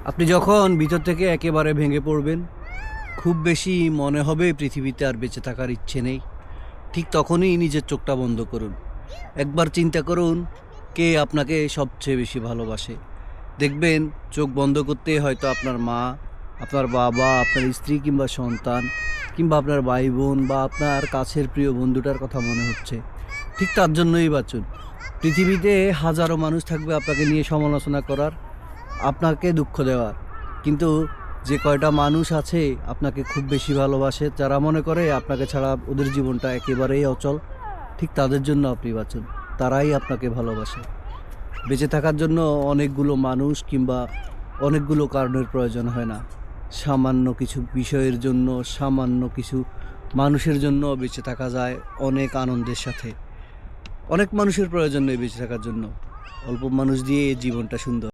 আপনি যখন ভিতর থেকে একেবারে ভেঙে পড়বেন, খুব বেশি মনে হবে পৃথিবীতে আর বেঁচে থাকার ইচ্ছে নেই, ঠিক তখনই নিজের চোখটা বন্ধ করুন। একবার চিন্তা করুন, কে আপনাকে সবচেয়ে বেশি ভালোবাসে। দেখবেন চোখ বন্ধ করতে হয়তো আপনার মা, আপনার বাবা, আপনার স্ত্রী কিংবা সন্তান, কিংবা আপনার ভাই বোন বা আপনার কাছের প্রিয় বন্ধুটার কথা মনে হচ্ছে। ঠিক তার জন্যই বাঁচুন। পৃথিবীতে হাজারো মানুষ থাকবে আপনাকে নিয়ে সমালোচনা করার, আপনাকে দুঃখ দেওয়ার, কিন্তু যে কয়টা মানুষ আছে আপনাকে খুব বেশি ভালোবাসে, যারা মনে করে আপনাকে ছাড়া ওদের জীবনটা একেবারেই অচল, ঠিক তাদের জন্য আপনি বাঁচুন। তারাই আপনাকে ভালোবাসে। বেঁচে থাকার জন্য অনেকগুলো মানুষ কিংবা অনেকগুলো কারণের প্রয়োজন হয় না। সামান্য কিছু বিষয়ের জন্য, সামান্য কিছু মানুষের জন্য বেঁচে থাকা যায় অনেক আনন্দের সাথে। অনেক মানুষের প্রয়োজন নেই বেঁচে থাকার জন্য, অল্প মানুষ দিয়ে জীবনটা সুন্দর।